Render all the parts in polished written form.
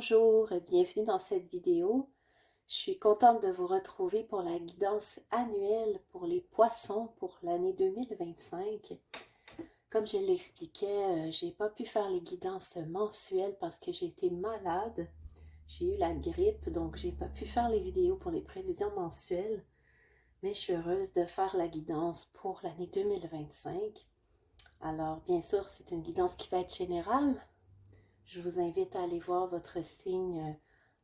Bonjour, bienvenue dans cette vidéo. Je suis contente de vous retrouver pour la guidance annuelle pour les poissons pour l'année 2025. Comme je l'expliquais, j'ai pas pu faire les guidances mensuelles parce que j'ai été malade. J'ai eu la grippe, donc j'ai pas pu faire les vidéos pour les prévisions mensuelles. Mais je suis heureuse de faire la guidance pour l'année 2025. Alors, bien sûr, c'est une guidance qui va être générale. Je vous invite à aller voir votre signe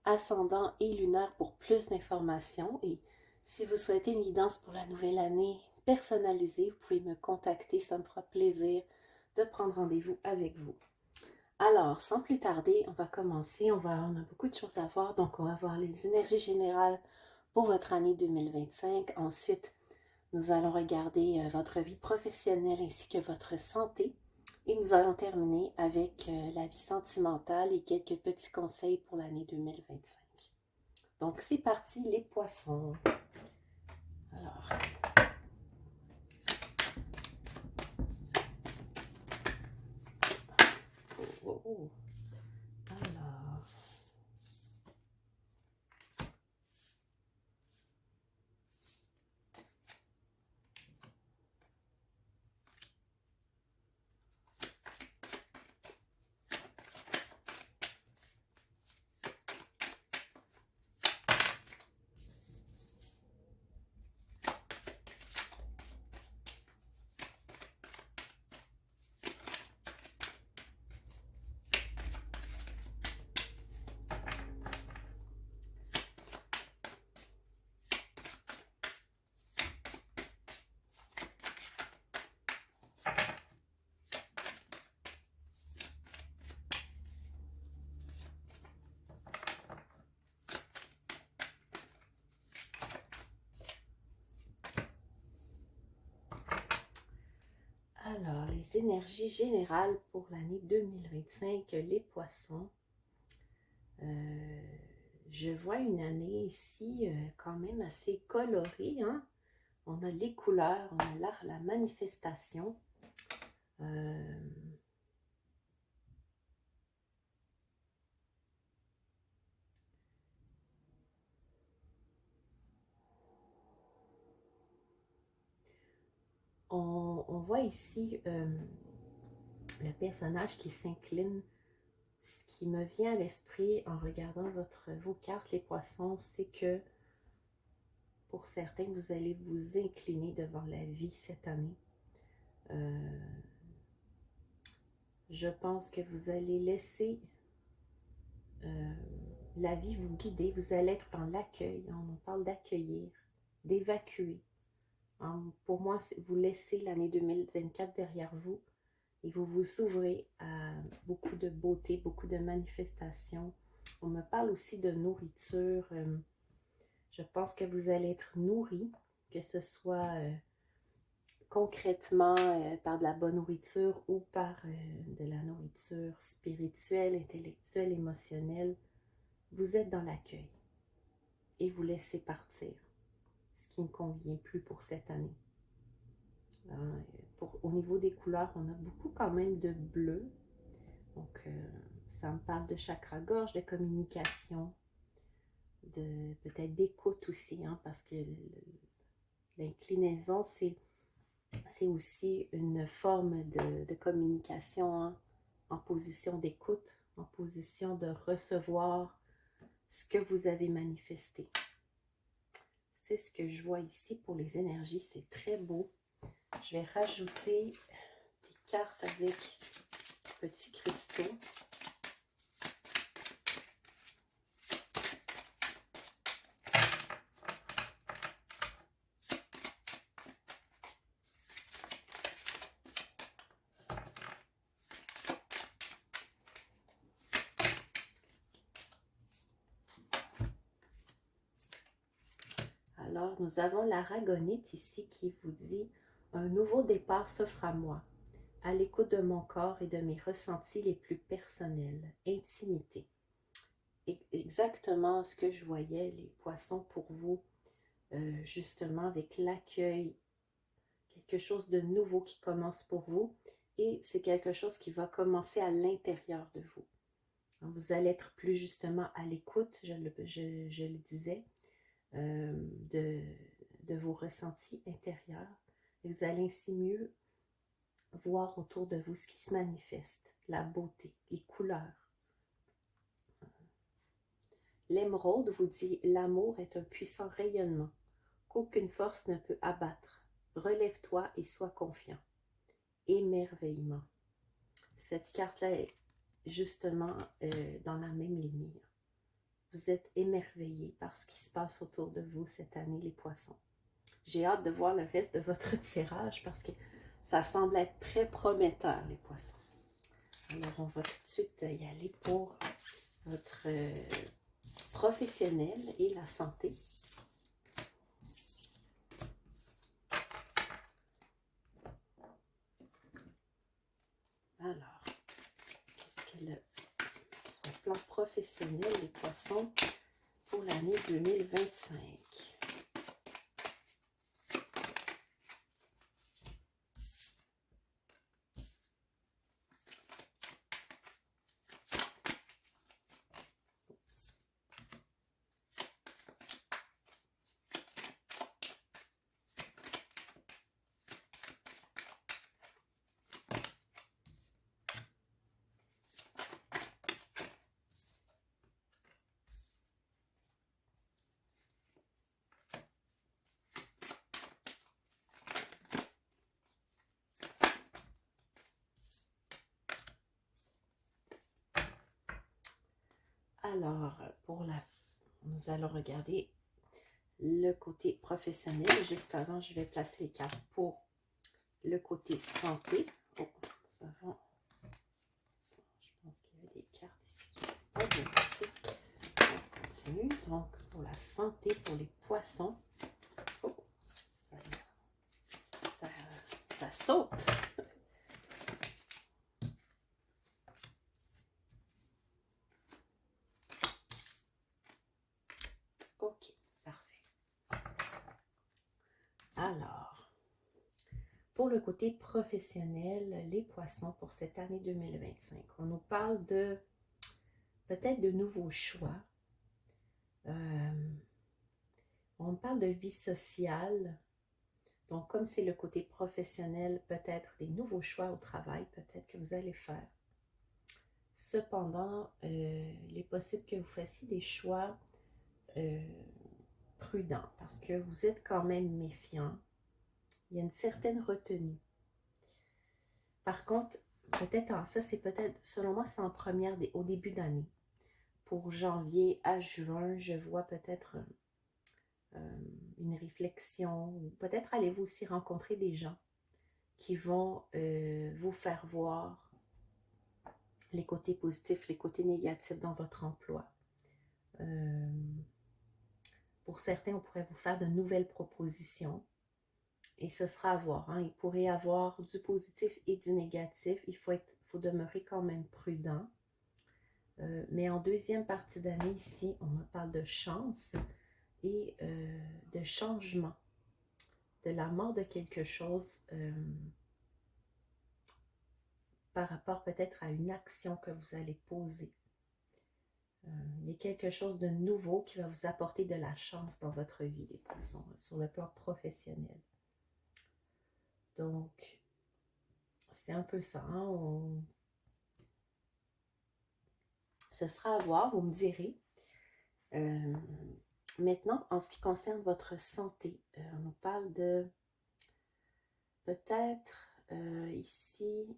ascendant et lunaire pour plus d'informations. Et si vous souhaitez une guidance pour la nouvelle année personnalisée, vous pouvez me contacter. Ça me fera plaisir de prendre rendez-vous avec vous. Alors, sans plus tarder, on va commencer. On a beaucoup de choses à voir. Donc, on va voir les énergies générales pour votre année 2025. Ensuite, nous allons regarder votre vie professionnelle ainsi que votre santé. Et nous allons terminer avec la vie sentimentale et quelques petits conseils pour l'année 2025. Donc, c'est parti, les poissons. Alors, oh, oh, oh. Alors, les énergies générales pour l'année 2025, les poissons. Je vois une année ici quand même assez colorée, hein? On a les couleurs, on a la manifestation. On voit ici le personnage qui s'incline. Ce qui me vient à l'esprit en regardant vos cartes, les poissons, c'est que pour certains, vous allez vous incliner devant la vie cette année. Je pense que vous allez laisser la vie vous guider. Vous allez être dans l'accueil. On parle d'accueillir, d'évacuer. Pour moi, vous laissez l'année 2024 derrière vous et vous vous ouvrez à beaucoup de beauté, beaucoup de manifestations. On me parle aussi de nourriture. Je pense que vous allez être nourri, que ce soit concrètement par de la bonne nourriture ou par de la nourriture spirituelle, intellectuelle, émotionnelle. Vous êtes dans l'accueil et vous laissez partir ce qui ne convient plus pour cette année. Au niveau des couleurs, on a beaucoup quand même de bleu. Donc, ça me parle de chakra-gorge, de communication, peut-être d'écoute aussi, hein, parce que l'inclinaison, c'est aussi une forme de communication, hein, en position d'écoute, en position de recevoir ce que vous avez manifesté. C'est ce que je vois ici pour les énergies, c'est très beau. Je vais rajouter des cartes avec petits cristaux. Alors, nous avons la ragonite ici qui vous dit « Un nouveau départ s'offre à moi, à l'écoute de mon corps et de mes ressentis les plus personnels, intimité. » Exactement ce que je voyais, les poissons, pour vous, justement avec l'accueil, quelque chose de nouveau qui commence pour vous et c'est quelque chose qui va commencer à l'intérieur de vous. Vous allez être plus justement à l'écoute, je le disais, de vos ressentis intérieurs. Et vous allez ainsi mieux voir autour de vous ce qui se manifeste, la beauté, les couleurs. L'émeraude vous dit « L'amour est un puissant rayonnement qu'aucune force ne peut abattre. Relève-toi et sois confiant. » Émerveillement. Cette carte-là est justement dans la même lignée. Vous êtes émerveillés par ce qui se passe autour de vous cette année, les poissons. J'ai hâte de voir le reste de votre tirage parce que ça semble être très prometteur, les poissons. Alors, on va tout de suite y aller pour votre professionnel et la santé. Alors, qu'est-ce que sur le plan professionnel, les poissons, pour l'année 2025? Alors, nous allons regarder le côté professionnel. Juste avant, je vais placer les cartes pour le côté santé. Oh, nous avons... Je pense qu'il y a des cartes ici qui sont pas bien placées. On continue. Donc, pour la santé, pour les poissons. Oh, ça saute. Ok, parfait. Alors, pour le côté professionnel, les poissons pour cette année 2025, on nous parle de peut-être de nouveaux choix. On parle de vie sociale. Donc, comme c'est le côté professionnel, peut-être des nouveaux choix au travail, peut-être que vous allez faire. Cependant, il est possible que vous fassiez des choix prudents parce que vous êtes quand même méfiant. Il y a une certaine retenue. Par contre, peut-être ça, c'est peut-être, selon moi, c'est au début d'année. Pour janvier à juin, je vois peut-être une réflexion. Peut-être allez-vous aussi rencontrer des gens qui vont vous faire voir les côtés positifs, les côtés négatifs dans votre emploi. Pour certains, on pourrait vous faire de nouvelles propositions et ce sera à voir. Hein. Il pourrait y avoir du positif et du négatif. Il faut demeurer quand même prudent. Mais en deuxième partie d'année, ici, on me parle de chance et de changement, de la mort de quelque chose par rapport peut-être à une action que vous allez poser. Il y a quelque chose de nouveau qui va vous apporter de la chance dans votre vie, les poissons, sur le plan professionnel. Donc, c'est un peu ça. Hein? Ce sera à voir, vous me direz. Maintenant, en ce qui concerne votre santé, on nous parle de peut-être ici...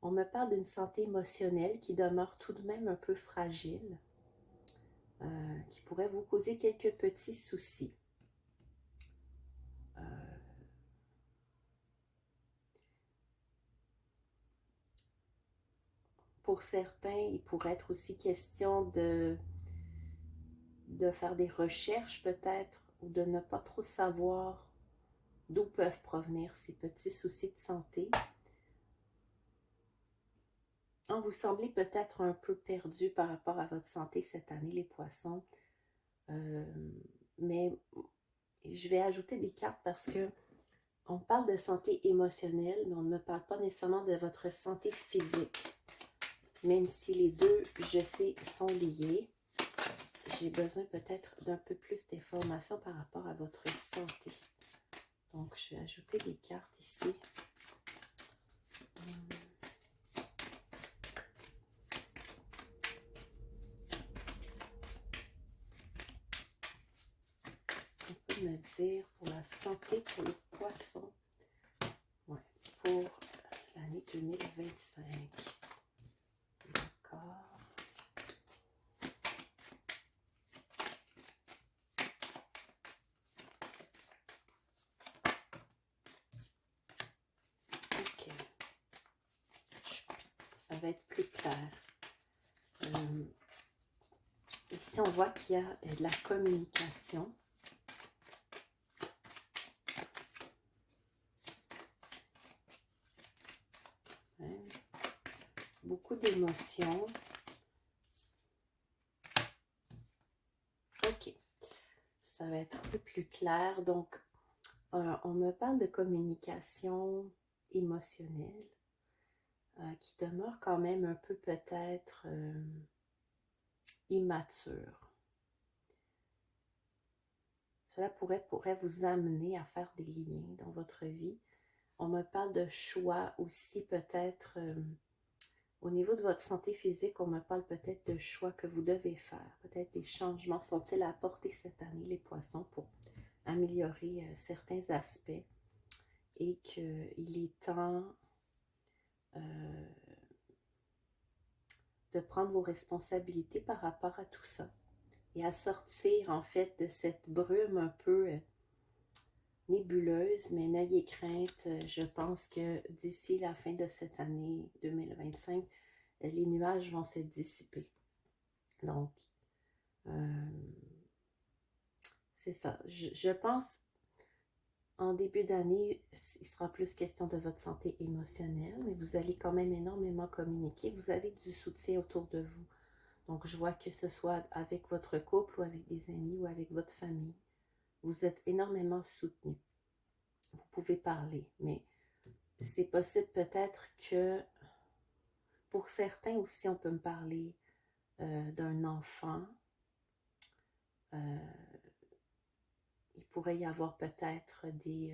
On me parle d'une santé émotionnelle qui demeure tout de même un peu fragile, qui pourrait vous causer quelques petits soucis. Pour certains, il pourrait être aussi question de faire des recherches peut-être ou de ne pas trop savoir d'où peuvent provenir ces petits soucis de santé. Vous semblez peut-être un peu perdu par rapport à votre santé cette année, les poissons. Mais je vais ajouter des cartes parce que On parle de santé émotionnelle, mais on ne me parle pas nécessairement de votre santé physique. Même si les deux, je sais, sont liés, j'ai besoin peut-être d'un peu plus d'informations par rapport à votre santé. Donc, je vais ajouter des cartes ici. On peut me dire pour la santé pour les poissons. Ouais, pour l'année 2025. D'accord. Ok. Ça va être plus clair. Ici, on voit qu'il y a de la communication. Ouais. Beaucoup d'émotions. Ok. Ça va être un peu plus clair. Donc, on me parle de communication émotionnelle qui demeure quand même un peu peut-être immature. Cela pourrait vous amener à faire des liens dans votre vie. On me parle de choix aussi peut-être au niveau de votre santé physique, on me parle peut-être de choix que vous devez faire. Peut-être des changements sont-ils à apporter cette année, les poissons, pour améliorer certains aspects. Et qu'il est temps de prendre vos responsabilités par rapport à tout ça. Et à sortir en fait de cette brume un peu nébuleuse, mais n'ayez crainte, je pense que d'ici la fin de cette année 2025, les nuages vont se dissiper. Donc, c'est ça. Je pense, en début d'année, il sera plus question de votre santé émotionnelle, mais vous allez quand même énormément communiquer. Vous avez du soutien autour de vous. Donc, je vois que ce soit avec votre couple ou avec des amis ou avec votre famille, vous êtes énormément soutenu. Vous pouvez parler, mais c'est possible peut-être que pour certains aussi, on peut me parler d'un enfant. Il pourrait y avoir peut-être des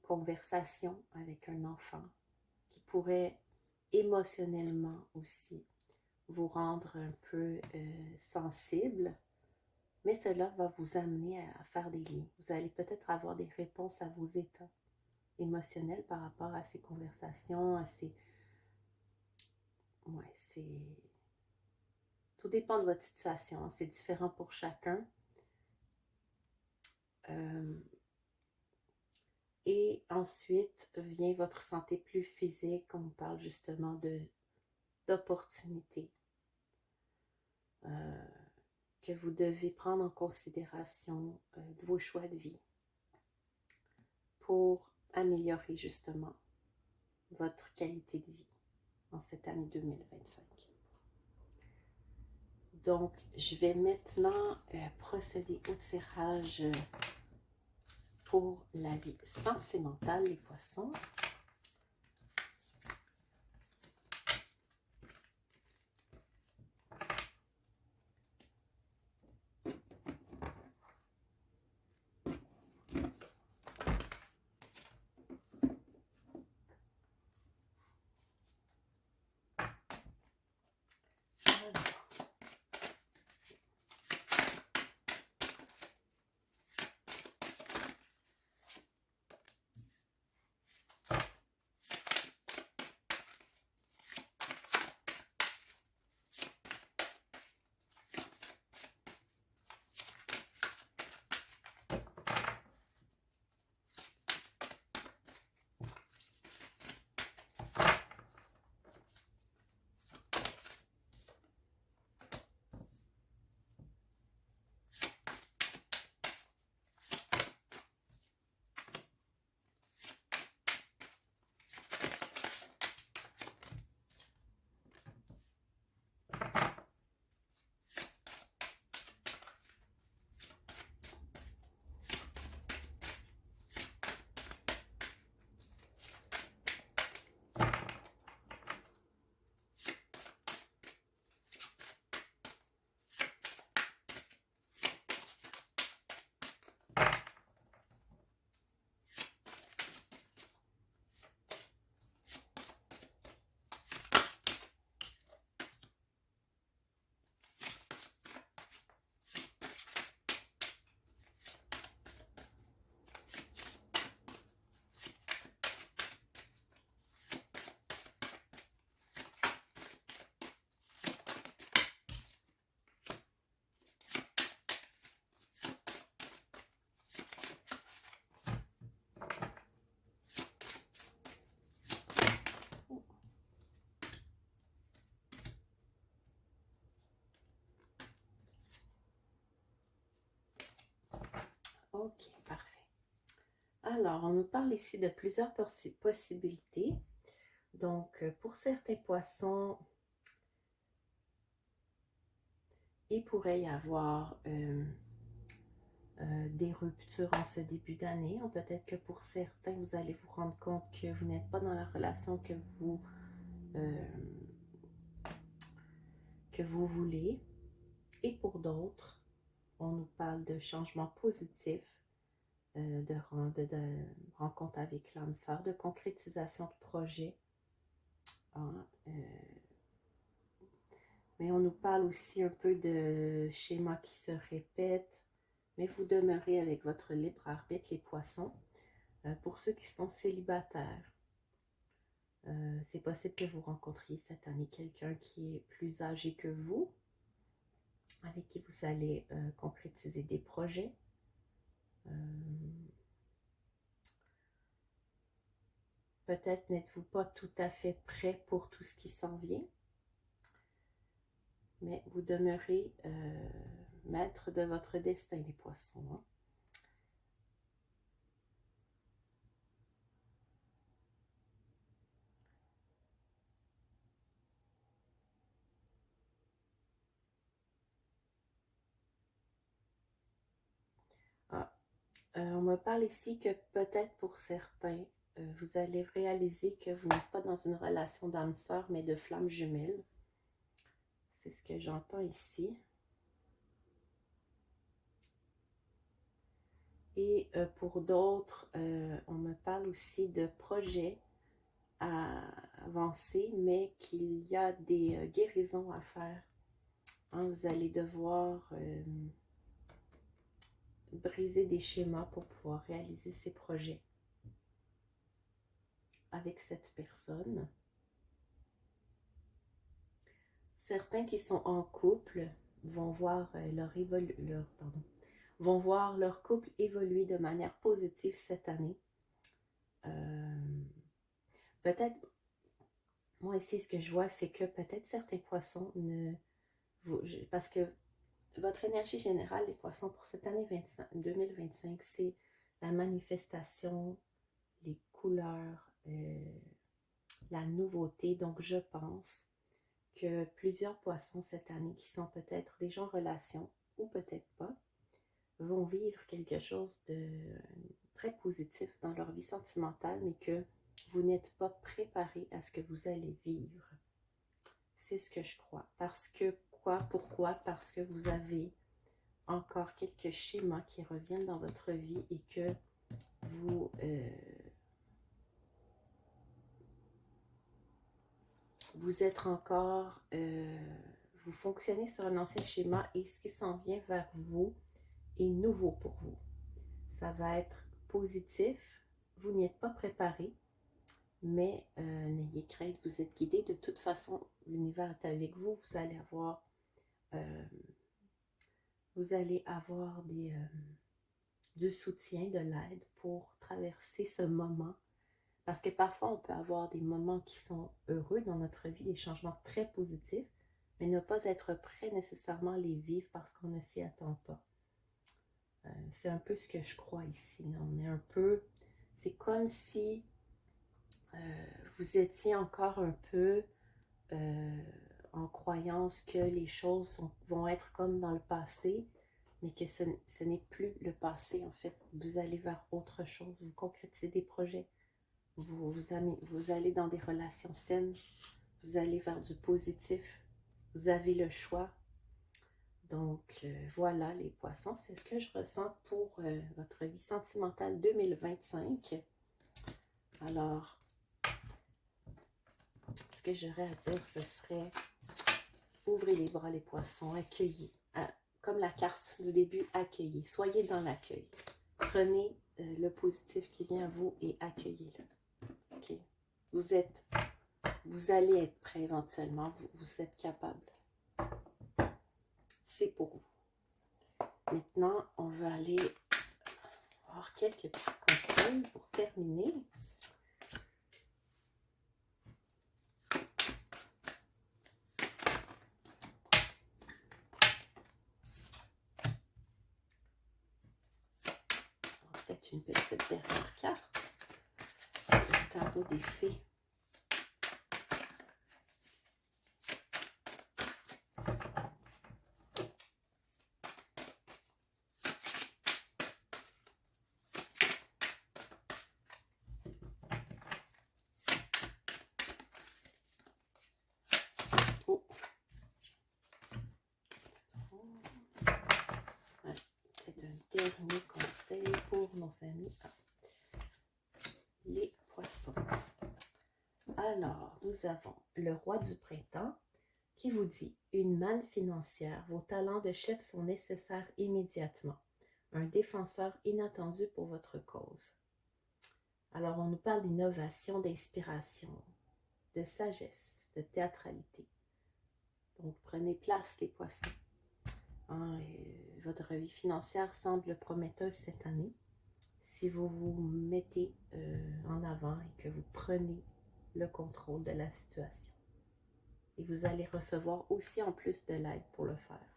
conversations avec un enfant qui pourraient émotionnellement aussi vous rendre un peu sensible. Mais cela va vous amener à faire des liens. Vous allez peut-être avoir des réponses à vos états émotionnels par rapport à ces conversations, à ces... Ouais, c'est... Tout dépend de votre situation. C'est différent pour chacun. Et ensuite vient votre santé plus physique. On parle justement d'opportunités que vous devez prendre en considération de vos choix de vie pour améliorer justement votre qualité de vie en cette année 2025. Donc, je vais maintenant procéder au tirage pour la vie sentimentale, les poissons. Ok, parfait. Alors, on nous parle ici de plusieurs possibilités. Donc, pour certains poissons, il pourrait y avoir des ruptures en ce début d'année. Peut-être que pour certains, vous allez vous rendre compte que vous n'êtes pas dans la relation euh, que vous voulez. Et pour d'autres, on nous parle de changements positifs, de rencontre avec l'âme sœur, de concrétisation de projets. Hein, mais on nous parle aussi un peu de schémas qui se répètent, mais vous demeurez avec votre libre arbitre, les poissons. Pour ceux qui sont célibataires, c'est possible que vous rencontriez cette année quelqu'un qui est plus âgé que vous, avec qui vous allez concrétiser des projets. Peut-être n'êtes-vous pas tout à fait prêt pour tout ce qui s'en vient, mais vous demeurez maître de votre destin, les poissons. Hein? On me parle ici que peut-être pour certains, vous allez réaliser que vous n'êtes pas dans une relation d'âme sœur, mais de flamme jumelle. C'est ce que j'entends ici. Et pour d'autres, on me parle aussi de projets à avancer, mais qu'il y a des guérisons à faire. Hein, vous allez devoir briser des schémas pour pouvoir réaliser ces projets avec cette personne. Certains qui sont en couple vont voir vont voir leur couple évoluer de manière positive cette année. Peut-être, moi ici, ce que je vois, c'est que peut-être certains poissons parce que votre énergie générale, les poissons, pour cette année 2025, c'est la manifestation, les couleurs, la nouveauté. Donc, je pense que plusieurs poissons cette année qui sont peut-être déjà en relation ou peut-être pas, vont vivre quelque chose de très positif dans leur vie sentimentale, mais que vous n'êtes pas préparé à ce que vous allez vivre. C'est ce que je crois. Parce que quoi? Pourquoi? Parce que vous avez encore quelques schémas qui reviennent dans votre vie et que vous êtes encore, vous fonctionnez sur un ancien schéma et ce qui s'en vient vers vous est nouveau pour vous. Ça va être positif, vous n'y êtes pas préparé, mais n'ayez crainte, vous êtes guidé. De toute façon, l'univers est avec vous, vous allez avoir du soutien, de l'aide pour traverser ce moment. Parce que parfois, on peut avoir des moments qui sont heureux dans notre vie, des changements très positifs, mais ne pas être prêt nécessairement à les vivre parce qu'on ne s'y attend pas. C'est un peu ce que je crois ici. On est un peu... C'est comme si vous étiez encore un peu en croyance que les choses vont être comme dans le passé, mais que ce n'est plus le passé, en fait. Vous allez vers autre chose, vous concrétisez des projets, vous allez dans des relations saines, vous allez vers du positif, vous avez le choix. Donc, voilà les poissons, c'est ce que je ressens pour votre vie sentimentale 2025. Alors, ce que j'aurais à dire, ce serait ouvrez les bras les poissons, accueillez. Comme la carte du début, accueillez. Soyez dans l'accueil. Prenez le positif qui vient à vous et accueillez-le. Okay. Vous allez être prêt éventuellement, vous êtes capable. C'est pour vous. Maintenant, on va aller voir quelques petits conseils pour terminer. mettre une petite dernière carte. Le tarot des fées. Oh. Ouais, c'est un dernier conseil pour nos amis. Les poissons. Alors, nous avons le roi du printemps qui vous dit « Une manne financière, vos talents de chef sont nécessaires immédiatement. Un défenseur inattendu pour votre cause. » Alors, on nous parle d'innovation, d'inspiration, de sagesse, de théâtralité. Donc, prenez place, les poissons. Votre vie financière semble prometteuse cette année. Si vous vous mettez en avant et que vous prenez le contrôle de la situation. Et vous allez recevoir aussi en plus de l'aide pour le faire.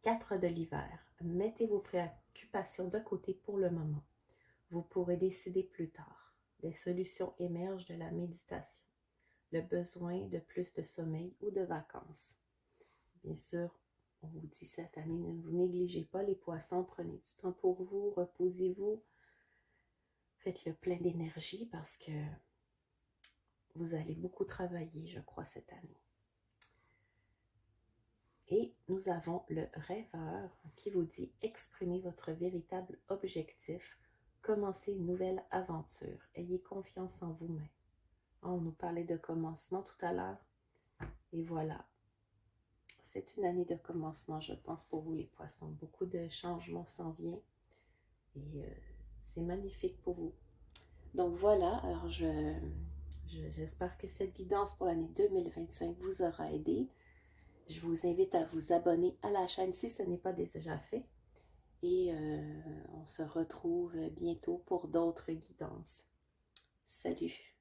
4 de l'hiver. Mettez vos préoccupations de côté pour le moment. Vous pourrez décider plus tard. Des solutions émergent de la méditation. Le besoin de plus de sommeil ou de vacances. Bien sûr, on vous dit cette année, ne vous négligez pas les poissons. Prenez du temps pour vous, reposez-vous. Faites-le plein d'énergie parce que vous allez beaucoup travailler, je crois, cette année. Et nous avons le rêveur qui vous dit « Exprimez votre véritable objectif, commencez une nouvelle aventure, ayez confiance en vous-même. » On nous parlait de commencement tout à l'heure. Et voilà, c'est une année de commencement, je pense, pour vous les poissons. Beaucoup de changements s'en viennent et c'est magnifique pour vous. Donc voilà, alors j'espère que cette guidance pour l'année 2025 vous aura aidé. Je vous invite à vous abonner à la chaîne si ce n'est pas déjà fait. Et on se retrouve bientôt pour d'autres guidances. Salut!